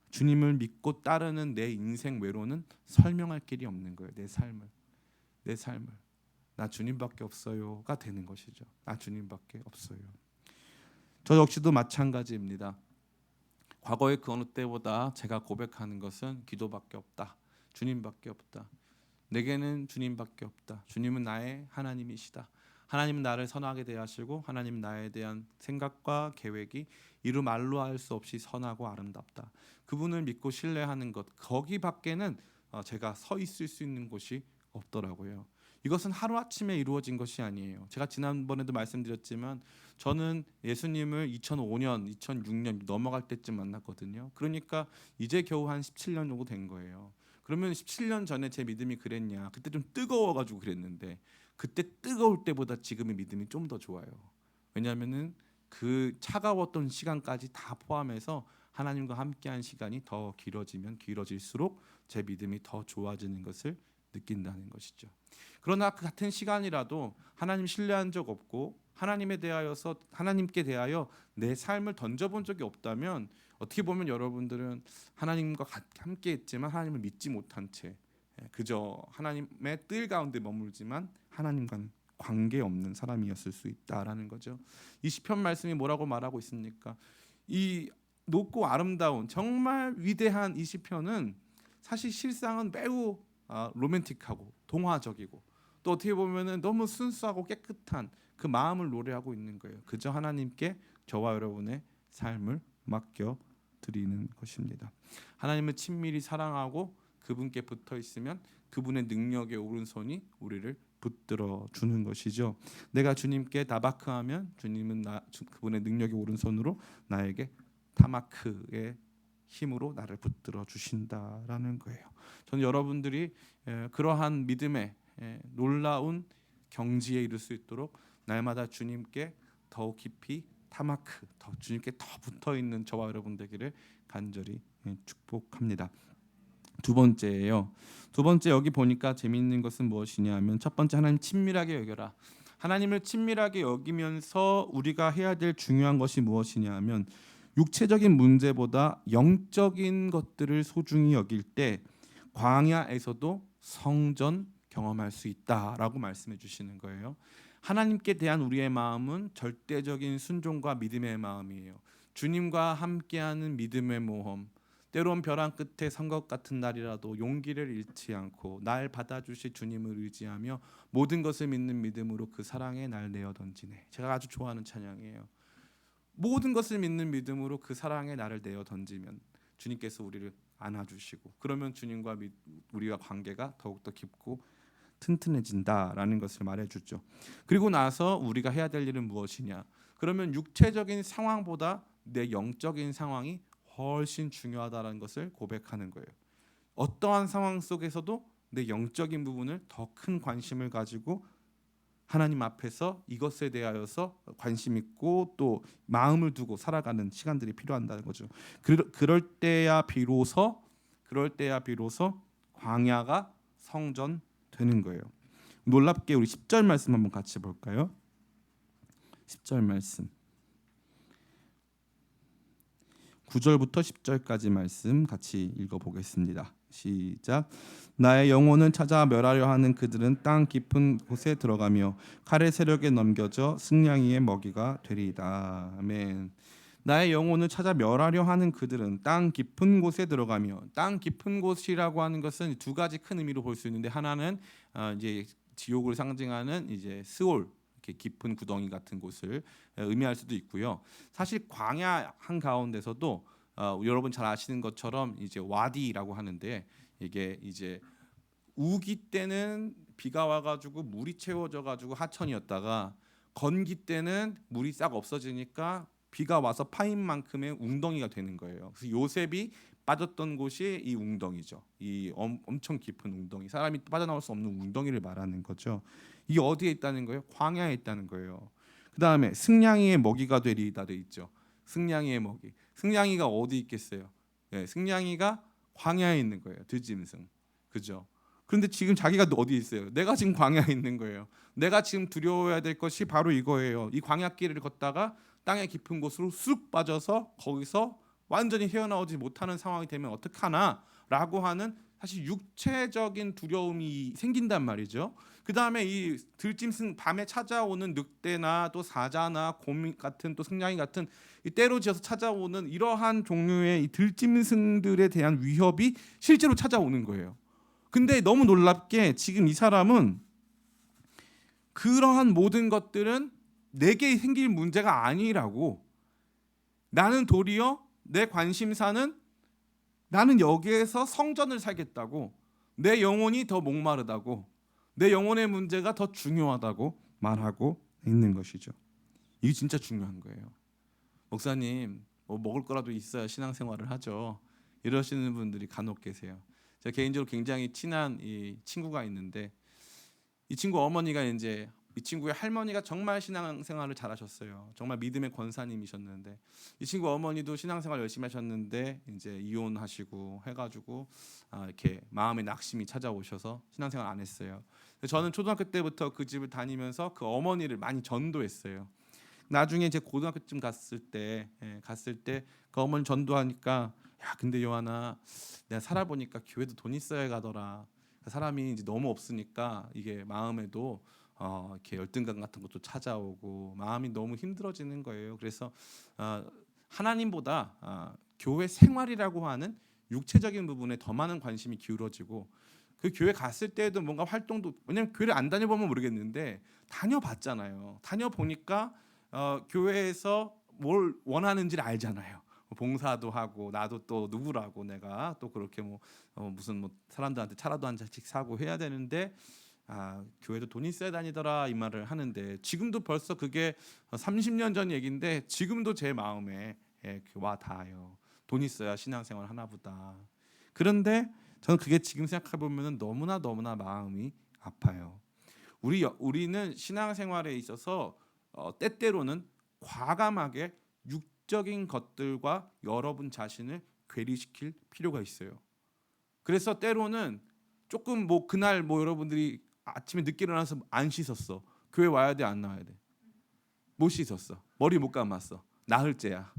주님을 믿고 따르는 내 인생 외로는 설명할 길이 없는 거예요. 내 삶을 나 주님밖에 없어요가 되는 것이죠. 나 주님밖에 없어요. 저 역시도 마찬가지입니다. 과거의 그 어느 때보다 제가 고백하는 것은 기도밖에 없다. 주님밖에 없다. 내게는 주님밖에 없다. 주님은 나의 하나님이시다. 하나님은 나를 선하게 대하시고 하나님 나에 대한 생각과 계획이 이루 말로 할 수 없이 선하고 아름답다. 그분을 믿고 신뢰하는 것 거기밖에는 제가 서 있을 수 있는 곳이 없더라고요. 이것은 하루아침에 이루어진 것이 아니에요. 제가 지난번에도 말씀드렸지만 저는 예수님을 2005년, 2006년 넘어갈 때쯤 만났거든요. 그러니까 이제 겨우 한 17년 정도 된 거예요. 그러면 17년 전에 제 믿음이 그랬냐? 그때 좀 뜨거워가지고 그랬는데 그때 뜨거울 때보다 지금의 믿음이 좀 더 좋아요. 왜냐하면은 그 차가웠던 시간까지 다 포함해서 하나님과 함께한 시간이 더 길어지면 길어질수록 제 믿음이 더 좋아지는 것을 느낀다는 것이죠. 그러나 그 같은 시간이라도 하나님 신뢰한 적 없고 하나님께 대하여 내 삶을 던져본 적이 없다면 어떻게 보면 여러분들은 하나님과 함께했지만 하나님을 믿지 못한 채 그저 하나님의 뜰 가운데 머물지만 하나님과는 관계없는 사람이었을 수 있다라는 거죠. 이 시편 말씀이 뭐라고 말하고 있습니까? 이 높고 아름다운 정말 위대한 이 시편은 사실 실상은 매우 로맨틱하고 동화적이고 또 어떻게 보면은 너무 순수하고 깨끗한 그 마음을 노래하고 있는 거예요. 그저 하나님께 저와 여러분의 삶을 맡겨 드리는 것입니다. 하나님을 친밀히 사랑하고 그분께 붙어 있으면 그분의 능력의 오른손이 우리를 붙들어 주는 것이죠. 내가 주님께 다바크하면 주님은 그분의 능력의 오른손으로 나에게 타마크의 힘으로 나를 붙들어 주신다라는 거예요. 저는 여러분들이 그러한 믿음의 놀라운 경지에 이를 수 있도록 날마다 주님께 더욱 깊이 타마크, 주님께 더 붙어 있는 저와 여러분 되기를 간절히 축복합니다. 두 번째예요. 두 번째 여기 보니까 재미있는 것은 무엇이냐면 첫 번째 하나님 친밀하게 여겨라. 하나님을 친밀하게 여기면서 우리가 해야 될 중요한 것이 무엇이냐면 육체적인 문제보다 영적인 것들을 소중히 여길 때 광야에서도 성전 경험할 수 있다라고 말씀해 주시는 거예요. 하나님께 대한 우리의 마음은 절대적인 순종과 믿음의 마음이에요. 주님과 함께하는 믿음의 모험. 때론 벼랑 끝에 선 것 같은 날이라도 용기를 잃지 않고 날 받아주실 주님을 의지하며 모든 것을 믿는 믿음으로 그 사랑에 날 내어 던지네. 제가 아주 좋아하는 찬양이에요. 모든 것을 믿는 믿음으로 그 사랑에 나를 내어 던지면 주님께서 우리를 안아주시고 그러면 주님과 우리와 관계가 더욱더 깊고 튼튼해진다라는 것을 말해주죠. 그리고 나서 우리가 해야 될 일은 무엇이냐? 그러면 육체적인 상황보다 내 영적인 상황이 훨씬 중요하다는 것을 고백하는 거예요. 어떠한 상황 속에서도 내 영적인 부분을 더 큰 관심을 가지고 하나님 앞에서 이것에 대하여서 관심 있고 또 마음을 두고 살아가는 시간들이 필요한다는 거죠. 그럴 때야 비로소 광야가 성전 되는 거예요. 놀랍게 우리 10절 말씀 한번 같이 볼까요? 10절 말씀 9절부터 10절까지 말씀 같이 읽어보겠습니다. 시작. 나의 영혼을 찾아 멸하려 하는 그들은 땅 깊은 곳에 들어가며 칼의 세력에 넘겨져 승냥이의 먹이가 되리이다. 아멘. 나의 영혼을 찾아 멸하려 하는 그들은 땅 깊은 곳에 들어가며 땅 깊은 곳이라고 하는 것은 두 가지 큰 의미로 볼 수 있는데 하나는 이제 지옥을 상징하는 이제 스올 이렇게 깊은 구덩이 같은 곳을 의미할 수도 있고요. 사실 광야 한 가운데서도 여러분 잘 아시는 것처럼 이제 와디라고 하는데 이게 이제 우기 때는 비가 와가지고 물이 채워져가지고 하천이었다가 건기 때는 물이 싹 없어지니까 비가 와서 파인 만큼의 웅덩이가 되는 거예요. 그래서 요셉이 빠졌던 곳이 이 웅덩이죠. 이 엄청 깊은 웅덩이, 사람이 빠져나올 수 없는 웅덩이를 말하는 거죠. 이게 어디에 있다는 거예요? 광야에 있다는 거예요. 그 다음에 승냥이의 먹이가 되리이다 돼 있죠. 승냥이의 먹이. 승냥이가 어디 있겠어요? 네, 승냥이가 광야에 있는 거예요. 들짐승, 그죠? 그런데 지금 자기가 어디 있어요? 내가 지금 광야에 있는 거예요. 내가 지금 두려워해야 될 것이 바로 이거예요. 이 광야길을 걷다가 땅의 깊은 곳으로 쑥 빠져서 거기서 완전히 헤어나오지 못하는 상황이 되면 어떡하나라고 하는 사실 육체적인 두려움이 생긴단 말이죠. 그 다음에 이 들짐승 밤에 찾아오는 늑대나 또 사자나 곰 같은 또 승냥이 같은 이 때로 지어서 찾아오는 이러한 종류의 이 들짐승들에 대한 위협이 실제로 찾아오는 거예요. 근데 너무 놀랍게 지금 이 사람은 그러한 모든 것들은 내게 생길 문제가 아니라고, 나는 도리어 내 관심사는 나는 여기에서 성전을 살겠다고, 내 영혼이 더 목마르다고, 내 영혼의 문제가 더 중요하다고 말하고 있는 것이죠. 이게 진짜 중요한 거예요. 목사님, 뭐 먹을 거라도 있어야 신앙생활을 하죠. 이러시는 분들이 간혹 계세요. 제가 개인적으로 굉장히 친한 이 친구가 있는데 이 친구 어머니가 이제 이 친구의 할머니가 정말 신앙생활을 잘하셨어요. 정말 믿음의 권사님이셨는데 이 친구 어머니도 신앙생활 열심히 하셨는데 이제 이혼하시고 해가지고 이렇게 마음의 낙심이 찾아오셔서 신앙생활 안 했어요. 저는 초등학교 때부터 그 집을 다니면서 그 어머니를 많이 전도했어요. 나중에 이제 고등학교쯤 갔을 때 그 어머니 전도하니까, 야 근데 요한아, 내가 살아보니까 교회도 돈 있어야 가더라. 사람이 이제 너무 없으니까 이게 마음에도 이렇게 열등감 같은 것도 찾아오고 마음이 너무 힘들어지는 거예요. 그래서 하나님보다 교회 생활이라고 하는 육체적인 부분에 더 많은 관심이 기울어지고, 그 교회 갔을 때도 뭔가 활동도, 왜냐면 교회를 안 다녀보면 모르겠는데 다녀봤잖아요. 다녀보니까 교회에서 뭘 원하는지를 알잖아요. 봉사도 하고 나도 또 누구라고 내가 또 그렇게 무슨 사람들한테 차라도 한 잔씩 사고 해야 되는데 교회도 돈이 있어야 다니더라 이 말을 하는데, 지금도 벌써 그게 30년 전 얘기인데 지금도 제 마음에 와 닿아요. 돈 있어야 신앙생활 하나 보다. 그런데 저는 그게 지금 생각해 보면 너무나 마음이 아파요. 우리는 신앙생활에 있어서 때때로는 과감하게 육적인 것들과 여러분 자신을 괴리시킬 필요가 있어요. 그래서 때로는 조금 그날 여러분들이 아침에 늦게 일어나서 안 씻었어. 교회 와야 돼, 안 나와야 돼? 못 씻었어. 머리 못 감았어. 나흘째야.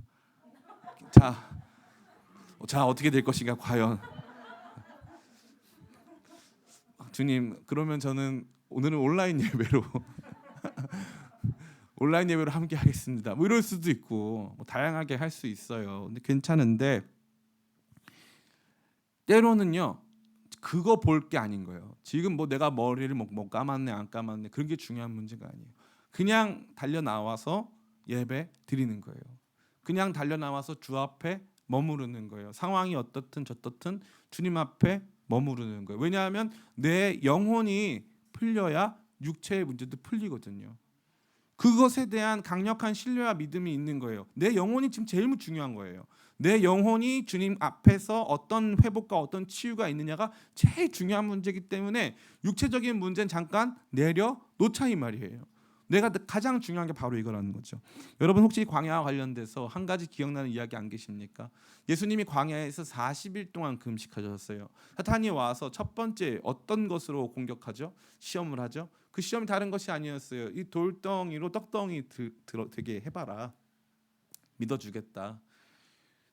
자 어떻게 될 것인가 과연. 주님, 그러면 저는 오늘은 온라인 예배로 온라인 예배로 함께 하겠습니다. 이럴 수도 있고 다양하게 할 수 있어요. 근데 괜찮은데 때로는요 그거 볼 게 아닌 거예요. 지금 내가 머리를 감았네 안 감았네 그런 게 중요한 문제가 아니에요. 그냥 달려 나와서 예배 드리는 거예요. 그냥 달려 나와서 주 앞에 머무르는 거예요. 상황이 어떻든 저떻든 주님 앞에 머무르는 거예요. 왜냐하면 내 영혼이 풀려야 육체의 문제도 풀리거든요. 그것에 대한 강력한 신뢰와 믿음이 있는 거예요. 내 영혼이 지금 제일 중요한 거예요. 내 영혼이 주님 앞에서 어떤 회복과 어떤 치유가 있느냐가 제일 중요한 문제이기 때문에 육체적인 문제는 잠깐 내려놓자 이 말이에요. 내가 가장 중요한 게 바로 이거라는 거죠. 여러분 혹시 광야와 관련돼서 한 가지 기억나는 이야기 안 계십니까? 예수님이 광야에서 40일 동안 금식하셨어요. 사탄이 와서 첫 번째 어떤 것으로 공격하죠? 시험을 하죠. 그 시험이 다른 것이 아니었어요. 이 돌덩이로 떡덩이 되게 해봐라. 믿어주겠다.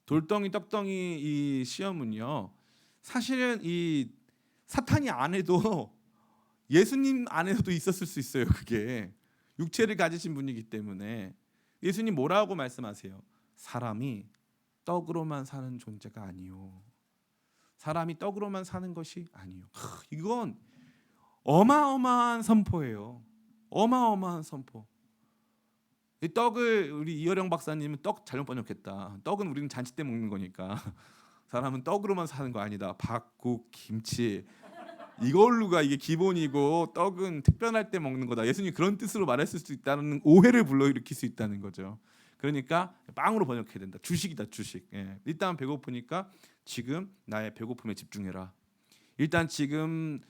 돌덩이 떡덩이 이 시험은요. 사실은 이 사탄이 안 해도 예수님 안에서도 있었을 수 있어요. 그게 육체를 가지신 분이기 때문에. 예수님 뭐라고 말씀하세요? 사람이 떡으로만 사는 존재가 아니요. 사람이 떡으로만 사는 것이 아니요. 이건 어마어마한 선포예요. 어마어마한 선포. 이 떡을 우리 이어령 박사님은 떡 잘못 번역했다. 떡은 우리는 잔치 때 먹는 거니까 사람은 떡으로만 사는 거 아니다. 밥, 국, 김치 이걸로가 이게 기본이고 떡은 특별할 때 먹는 거다. 예수님이 그런 뜻으로 말했을 수 있다는 오해를 불러일으킬 수 있다는 거죠. 그러니까 빵으로 번역해야 된다. 주식이다, 주식. 예. 일단 배고프니까 지금 나의 배고픔에 집중해라. 일단 지금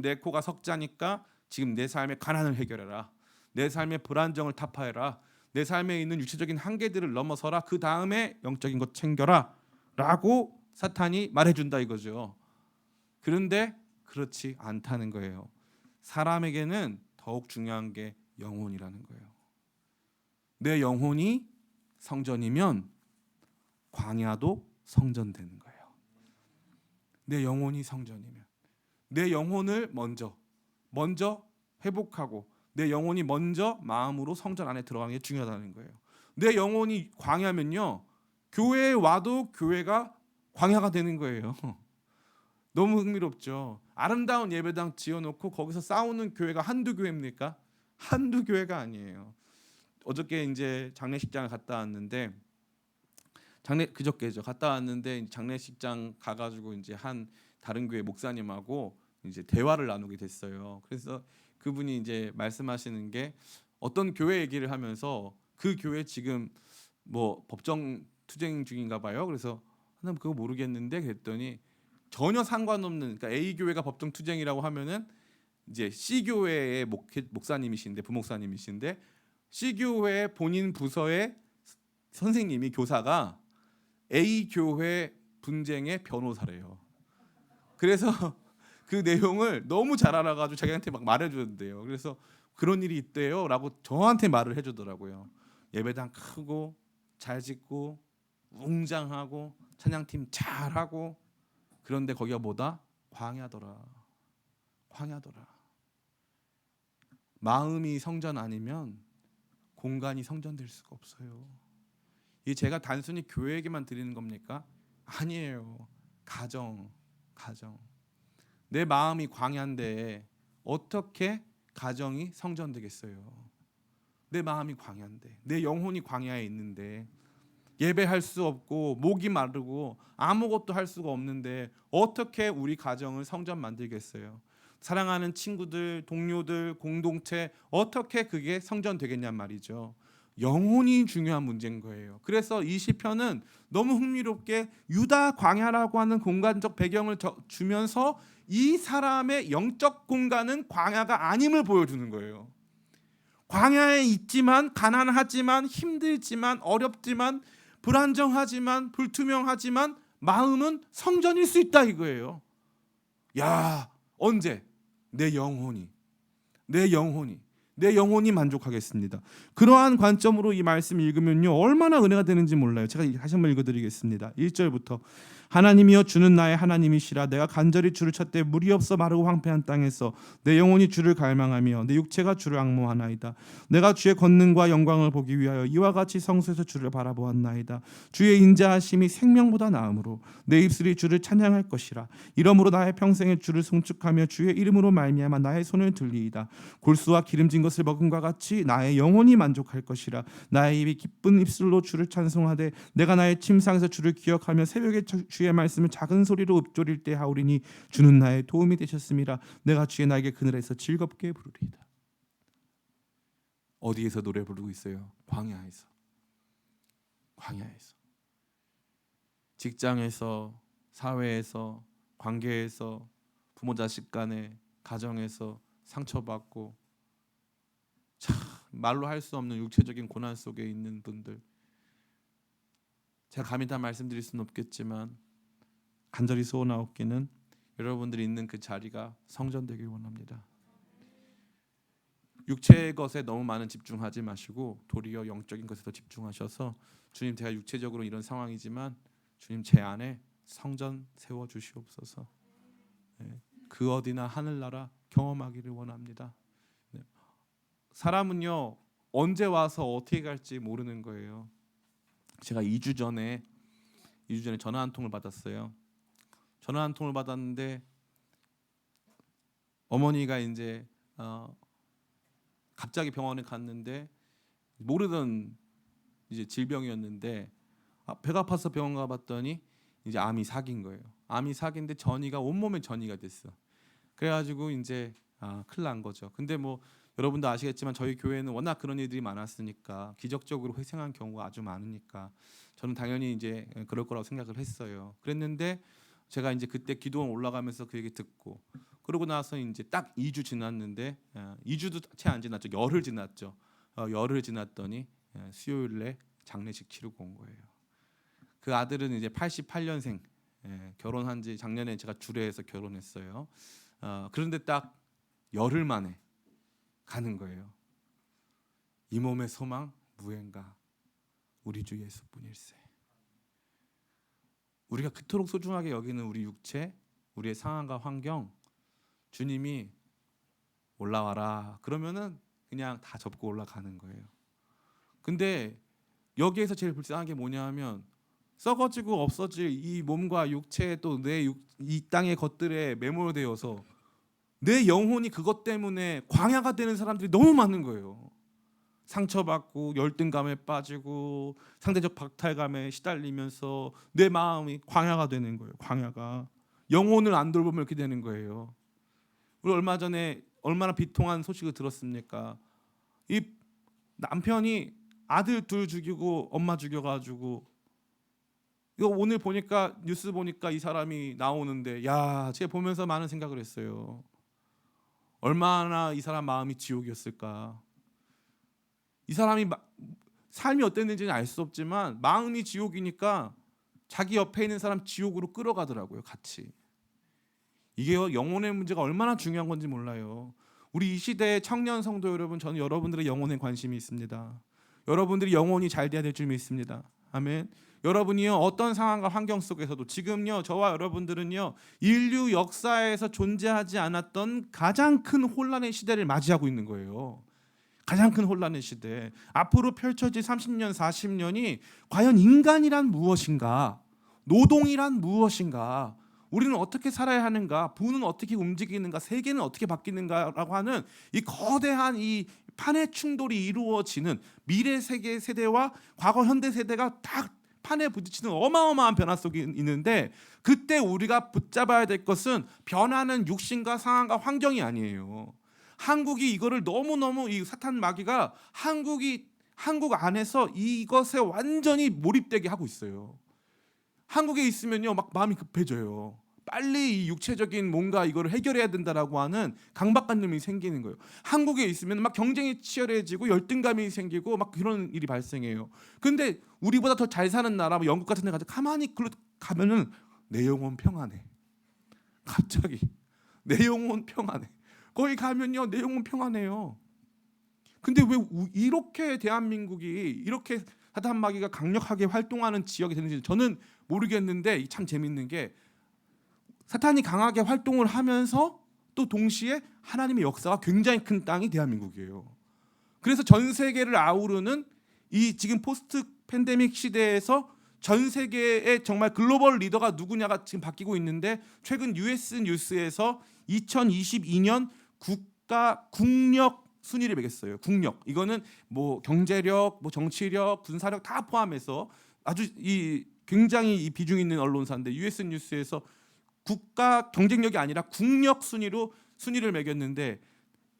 내 코가 석자니까 지금 내 삶의 가난을 해결해라. 내 삶의 불안정을 타파해라. 내 삶에 있는 육체적인 한계들을 넘어서라. 그 다음에 영적인 것 챙겨라. 라고 사탄이 말해준다 이거죠. 그런데 그렇지 않다는 거예요. 사람에게는 더욱 중요한 게 영혼이라는 거예요. 내 영혼이 성전이면 광야도 성전되는 거예요. 내 영혼이 성전이면 내 영혼을 먼저 회복하고 내 영혼이 먼저 마음으로 성전 안에 들어가는 게 중요하다는 거예요. 내 영혼이 광야면요, 교회에 와도 교회가 광야가 되는 거예요. 너무 흥미롭죠. 아름다운 예배당 지어놓고 거기서 싸우는 교회가 한두 교회입니까? 한두 교회가 아니에요. 어저께 이제 장례식장을 갔다 왔는데 그저께죠. 갔다 왔는데 장례식장 가가지고 이제 한 다른 교회 목사님하고 이제 대화를 나누게 됐어요. 그래서 그분이 이제 말씀하시는 게 어떤 교회 얘기를 하면서 그 교회 지금 뭐 법정 투쟁 중인가 봐요. 그래서 나는 그거 모르겠는데 그랬더니 전혀 상관없는, 그러니까 A 교회가 법정 투쟁이라고 하면은 이제 C 교회의 목사님이신데 부목사님이신데 C 교회 본인 부서의 선생님이 교사가 A 교회 분쟁의 변호사래요. 그래서 그 내용을 너무 잘 알아가지고 자기한테 막 말해주는데요. 그래서 그런 일이 있대요라고 저한테 말을 해주더라고요. 예배당 크고 잘 짓고 웅장하고 찬양팀 잘하고 그런데 거기가 뭐다? 광야더라. 광야더라. 마음이 성전 아니면 공간이 성전될 수가 없어요. 이 제가 단순히 교회에게만 드리는 겁니까? 아니에요. 가정. 내 마음이 광야인데 어떻게 가정이 성전되겠어요? 내 마음이 광야인데, 내 영혼이 광야에 있는데 예배할 수 없고 목이 마르고 아무것도 할 수가 없는데 어떻게 우리 가정을 성전 만들겠어요? 사랑하는 친구들, 동료들, 공동체 어떻게 그게 성전 되겠냔 말이죠. 영혼이 중요한 문제인 거예요. 그래서 이 시편은 너무 흥미롭게 유다 광야라고 하는 공간적 배경을 주면서 이 사람의 영적 공간은 광야가 아님을 보여주는 거예요. 광야에 있지만 가난하지만 힘들지만 어렵지만 불안정하지만 불투명하지만 마음은 성전일 수 있다 이거예요. 야, 언제? 내 영혼이 만족하겠습니다. 그러한 관점으로 이 말씀 읽으면요 얼마나 은혜가 되는지 몰라요. 제가 다시 한번 읽어드리겠습니다. 1절부터 하나님이여 주는 나의 하나님이시라. 내가 간절히 주를 찾되 물이 없어 마르고 황폐한 땅에서 내 영혼이 주를 갈망하며 내 육체가 주를 앙모하나이다. 내가 주의 권능과 영광을 보기 위하여 이와 같이 성소에서 주를 바라보았나이다. 주의 인자하심이 생명보다 나음으로 내 입술이 주를 찬양할 것이라. 이러므로 나의 평생에 주를 송축하며 주의 이름으로 말미암아 나의 손을 들리이다. 골수와 기름진 것을 먹음과 같이 나의 영혼이 만족할 것이라. 나의 입이 기쁜 입술로 주를 찬송하되 내가 나의 침상에서 주를 기억하며 새벽에 주의 말씀을 작은 소리로 읊조릴 때 하오리니 주는 나의 도움이 되셨음이라. 내가 주의 날개 그늘에서 즐겁게 부르리이다. 어디에서 노래 부르고 있어요? 광야에서. 직장에서, 사회에서, 관계에서, 부모 자식 간에, 가정에서 상처받고 참 말로 할 수 없는 육체적인 고난 속에 있는 분들, 제가 감히 다 말씀드릴 수는 없겠지만 간절히 소원하옵기는 여러분들이 있는 그 자리가 성전되길 원합니다. 육체의 것에 너무 많은 집중하지 마시고 도리어 영적인 것에 더 집중하셔서 주님, 제가 육체적으로 이런 상황이지만 주님 제 안에 성전 세워 주시옵소서. 그 어디나 하늘나라 경험하기를 원합니다. 사람은요 언제 와서 어떻게 갈지 모르는 거예요. 제가 2주 전에 전화 한 통을 받았어요. 전화 한 통을 받았는데 어머니가 이제 갑자기 병원에 갔는데 모르던 이제 질병이었는데 배가 아파서 병원 가봤더니 이제 암이 사긴 거예요. 암이 사기인데 전이가 온몸에 전이가 됐어. 그래가지고 이제 큰일 난 거죠. 근데 뭐 여러분도 아시겠지만 저희 교회는 워낙 그런 일들이 많았으니까 기적적으로 회생한 경우가 아주 많으니까 저는 당연히 이제 그럴 거라고 생각을 했어요. 그랬는데 제가 이제 그때 기도원 올라가면서 그 얘기 듣고 그러고 나서 이제 딱 2주 지났는데 2주도 채 안 지났죠. 열흘 지났죠. 열흘 지났더니 수요일에 장례식 치르고 온 거예요. 그 아들은 이제 88년생 결혼한 지 작년에 제가 주례해서 결혼했어요. 그런데 딱 열흘 만에 가는 거예요. 이 몸의 소망 무엔가 우리 주 예수뿐일세. 우리가 그토록 소중하게 여기는 우리 육체, 우리의 상황과 환경, 주님이 올라와라 그러면은 그냥 다 접고 올라가는 거예요. 근데 여기에서 제일 불쌍한 게 뭐냐면 썩어지고 없어질 이 몸과 육체 또 이 땅의 것들에 매몰되어서 내 영혼이 그것 때문에 광야가 되는 사람들이 너무 많은 거예요. 상처받고 열등감에 빠지고 상대적 박탈감에 시달리면서 내 마음이 광야가 되는 거예요. 광야가 영혼을 안 돌보면 이렇게 되는 거예요. 우리 얼마 전에 얼마나 비통한 소식을 들었습니까? 이 남편이 아들 둘 죽이고 엄마 죽여가지고 이거 오늘 보니까 뉴스 보니까 이 사람이 나오는데 제가 보면서 많은 생각을 했어요. 얼마나 이 사람 마음이 지옥이었을까. 이 사람이 삶이 어땠는지는 알 수 없지만 마음이 지옥이니까 자기 옆에 있는 사람 지옥으로 끌어가더라고요. 같이. 이게 영혼의 문제가 얼마나 중요한 건지 몰라요. 우리 이 시대의 청년 성도 여러분, 저는 여러분들의 영혼에 관심이 있습니다. 여러분들이 영혼이 잘 돼야 될 줄 믿습니다. 아멘. 여러분이요 어떤 상황과 환경 속에서도 지금요 저와 여러분들은요 인류 역사에서 존재하지 않았던 가장 큰 혼란의 시대를 맞이하고 있는 거예요. 가장 큰 혼란의 시대. 앞으로 펼쳐질 30년, 40년이 과연 인간이란 무엇인가? 노동이란 무엇인가? 우리는 어떻게 살아야 하는가? 부는 어떻게 움직이는가? 세계는 어떻게 바뀌는가라고 하는 이 거대한 이 판의 충돌이 이루어지는 미래 세계 세대와 과거 현대 세대가 딱 판에 부딪히는 어마어마한 변화 속에 있는데 그때 우리가 붙잡아야 될 것은 변하는 육신과 상황과 환경이 아니에요. 한국이 이거를 너무너무 이 사탄 마귀가 한국 안에서 이것에 완전히 몰입되게 하고 있어요. 한국에 있으면요 막 마음이 급해져요. 빨리 이 육체적인 뭔가 이거를 해결해야 된다라고 하는 강박관념이 생기는 거예요. 한국에 있으면 막 경쟁이 치열해지고 열등감이 생기고 막 그런 일이 발생해요. 근데 우리보다 더 잘 사는 나라, 뭐 영국 같은 데 가서 가만히 가면은 내 영혼 평안해. 갑자기 내 영혼 평안해. 거기 가면요 내 영혼 평안해요. 근데 왜 이렇게 대한민국이 이렇게 사탄 마귀가 강력하게 활동하는 지역이 되는지 저는 모르겠는데 참 재밌는 게 사탄이 강하게 활동을 하면서 또 동시에 하나님의 역사가 굉장히 큰 땅이 대한민국이에요. 그래서 전 세계를 아우르는 이 지금 포스트 팬데믹 시대에서 전 세계의 정말 글로벌 리더가 누구냐가 지금 바뀌고 있는데 최근 US 뉴스에서 2022년 국력 순위를 매겼어요. 국력. 이거는 뭐 경제력, 뭐 정치력, 군사력 다 포함해서 아주 이 굉장히 이 비중 있는 언론사인데 US 뉴스에서 국가 경쟁력이 아니라 국력 순위를 매겼는데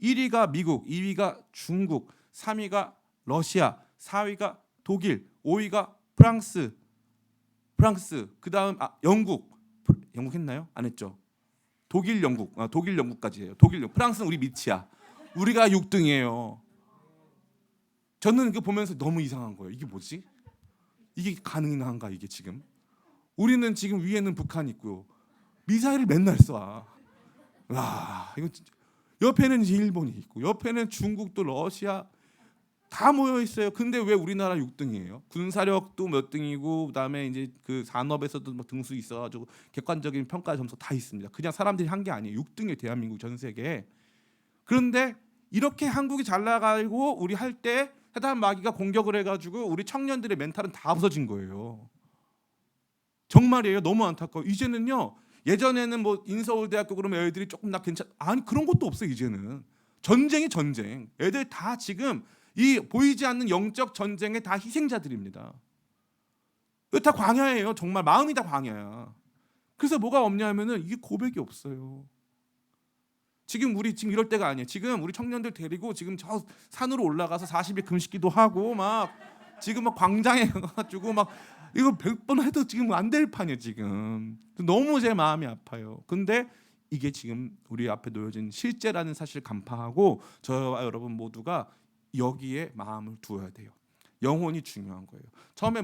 1위가 미국, 2위가 중국, 3위가 러시아, 4위가 독일, 5위가 프랑스, 그다음 영국 했나요? 안 했죠. 독일, 영국까지 해요. 프랑스는 우리 밑이야. 우리가 6등이에요. 저는 이거 보면서 너무 이상한 거예요. 이게 뭐지? 이게 가능한가 이게 지금? 우리는 지금 위에는 북한 있고요. 미사일을 맨날 쏴. 와, 이거 진짜. 옆에는 이제 일본이 있고, 옆에는 중국도 러시아 다 모여 있어요. 근데 왜 우리나라 6등이에요? 군사력도 몇 등이고, 그다음에 이제 그 산업에서도 뭐 등수 있어가지고 객관적인 평가 점수 다 있습니다. 그냥 사람들이 한 게 아니에요. 6등이에요, 대한민국 전 세계에. 그런데 이렇게 한국이 잘 나가고 우리 할 때 사탄 마귀가 공격을 해가지고 우리 청년들의 멘탈은 다 없어진 거예요. 정말이에요. 너무 안타까워. 이제는요. 예전에는 뭐 인서울대학교 그러면 애들이 조금 아니 그런 것도 없어요. 이제는 전쟁이 전쟁. 애들 다 지금 이 보이지 않는 영적 전쟁의 다 희생자들입니다. 이거 다 광야예요. 정말 마음이 다 광야야. 그래서 뭐가 없냐면은 이게 고백이 없어요. 지금 우리 지금 이럴 때가 아니에요. 지금 우리 청년들 데리고 지금 저 산으로 올라가서 40일 금식기도 하고 막 지금 막 광장에 가가지고 막 이거 100번 해도 지금 안 될 판이에요. 지금 너무 제 마음이 아파요. 근데 이게 지금 우리 앞에 놓여진 실제라는 사실을 간파하고 저와 여러분 모두가 여기에 마음을 두어야 돼요. 영혼이 중요한 거예요. 처음에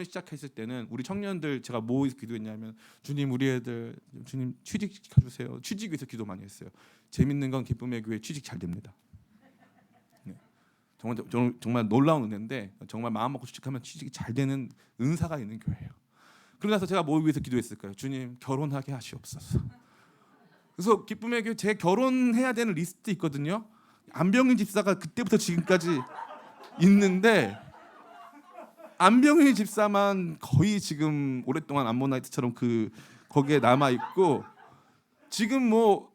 시작했을 때는 우리 청년들 제가 뭐 기도했냐면 주님 우리 애들 주님 취직 시켜주세요. 취직 위해서 기도 많이 했어요. 재밌는 건 기쁨의 교회 취직 잘 됩니다. 네. 정말 놀라운 은혜인데 정말 마음 먹고 취직하면 취직이 잘 되는 은사가 있는 교회예요. 그러고 나서 제가 뭐 위해서 기도했을까요? 주님 결혼하게 하시옵소서. 그래서 기쁨의 교회 제 결혼해야 되는 리스트 있거든요. 안병인 집사가 그때부터 지금까지 있는데 안병인 집사만 거의 지금 오랫동안 암모나이트처럼 거기에 남아 있고 지금 뭐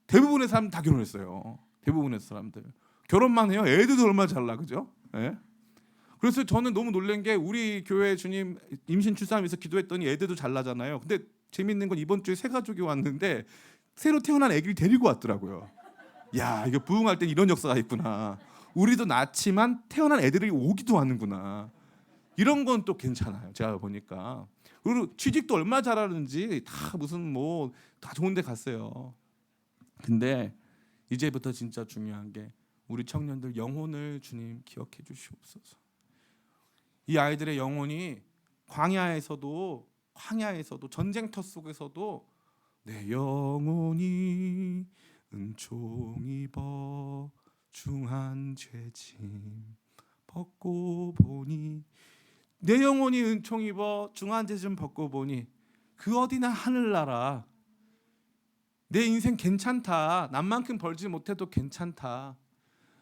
대부분의 사람 다 결혼했어요. 대부분의 사람들 결혼만 해요. 애들도 얼마나 잘나 그죠? 예? 그래서 저는 너무 놀란 게 우리 교회 주님 임신 출산하면서 기도했더니 애들도 잘 나잖아요. 근데 재밌는 건 이번 주에 새 가족이 왔는데 새로 태어난 아기를 데리고 왔더라고요. 야 이거 부흥할 땐 이런 역사가 있구나. 우리도 낳지만 태어난 애들이 오기도 하는구나. 이런 건 또 괜찮아요. 제가 보니까. 그리고 취직도 얼마나 잘하는지 다 무슨 뭐 다 좋은 데 갔어요. 근데 이제부터 진짜 중요한 게 우리 청년들 영혼을 주님 기억해 주시옵소서. 이 아이들의 영혼이 광야에서도 전쟁터 속에서도 내 영혼이 은총 입어 중한 죄짐 벗고 보니 내 영혼이 은총 입어 중한 죄짐 벗고 보니 그 어디나 하늘나라. 내 인생 괜찮다. 남만큼 벌지 못해도 괜찮다.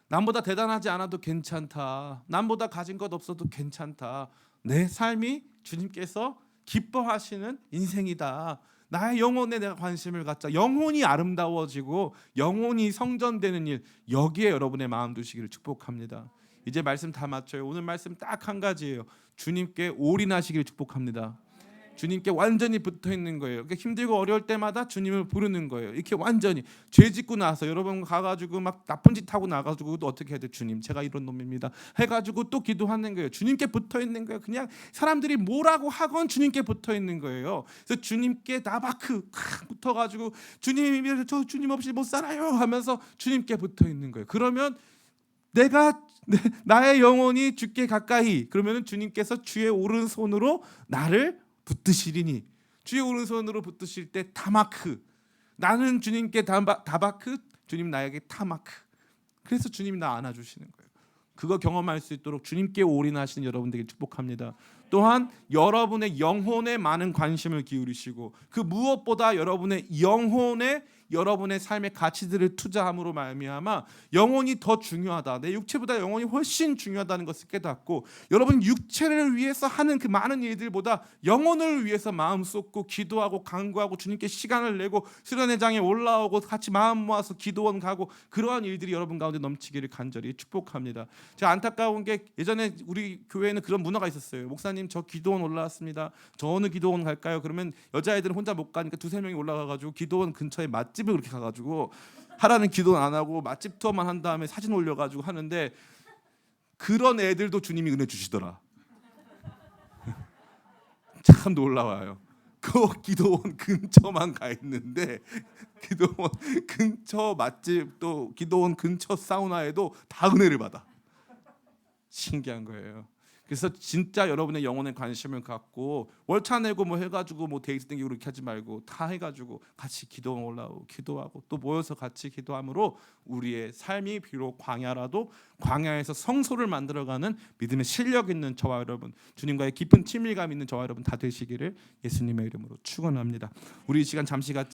남보다 대단하지 않아도 괜찮다. 남보다 가진 것 없어도 괜찮다. 내 삶이 주님께서 기뻐하시는 인생이다. 나의 영혼에 내가 관심을 갖자. 영혼이 아름다워지고 영혼이 성전되는 일, 여기에 여러분의 마음 두시기를 축복합니다. 이제 말씀 다 마쳐요. 오늘 말씀 딱 한 가지예요. 주님께 올인하시기를 축복합니다. 주님께 완전히 붙어 있는 거예요. 그러니까 힘들고 어려울 때마다 주님을 부르는 거예요. 이렇게 완전히 죄 짓고 나서 여러분 가가지고 막 나쁜 짓 하고 나가지고 또 어떻게 해야 돼? 주님 제가 이런 놈입니다. 해가지고 또 기도하는 거예요. 주님께 붙어 있는 거예요. 그냥 사람들이 뭐라고 하건 주님께 붙어 있는 거예요. 그래서 주님께 나바크 붙어가지고 주님 저 주님 없이 못 살아요 하면서 주님께 붙어 있는 거예요. 그러면 나의 영혼이 주께 가까이 그러면은 주님께서 주의 오른손으로 나를 붙드시리니 주의 오른손으로 붙드실 때 다마크 나는 주님께 다바크 주님 나에게 타마크 그래서 주님이 나 안아주시는 거예요. 그거 경험할 수 있도록 주님께 올인하시는 여러분들에게 축복합니다. 또한 여러분의 영혼에 많은 관심을 기울이시고 그 무엇보다 여러분의 삶의 가치들을 투자함으로 말미암아 영혼이 더 중요하다. 내 육체보다 영혼이 훨씬 중요하다는 것을 깨닫고 여러분 육체를 위해서 하는 그 많은 일들보다 영혼을 위해서 마음 쏟고 기도하고 간구하고 주님께 시간을 내고 수련회장에 올라오고 같이 마음 모아서 기도원 가고 그러한 일들이 여러분 가운데 넘치기를 간절히 축복합니다. 제가 안타까운 게 예전에 우리 교회에는 그런 문화가 있었어요. 목사님 저 기도원 올라왔습니다. 저 어느 기도원 갈까요? 그러면 여자애들은 혼자 못 가니까 두세 명이 올라가가지고 기도원 근처에 맛집을 그렇게 가가지고 하라는 기도는 안 하고 맛집 투어만 한 다음에 사진 올려가지고 하는데 그런 애들도 주님이 은혜 주시더라. 참 놀라워요. 그 기도원 근처만 가 있는데 기도원 근처 맛집 또 기도원 근처 사우나에도 다 은혜를 받아. 신기한 거예요. 그래서 진짜 여러분의 영혼에 관심을 갖고 월차 내고 뭐 해가지고 뭐 데이트 땡기고 그렇게 하지 말고 다 해가지고 같이 기도 올라오고 기도하고 또 모여서 같이 기도함으로 우리의 삶이 비록 광야라도 광야에서 성소를 만들어가는 믿음의 실력 있는 저와 여러분 주님과의 깊은 친밀감 있는 저와 여러분 다 되시기를 예수님의 이름으로 축원합니다. 우리 이 시간 잠시 같이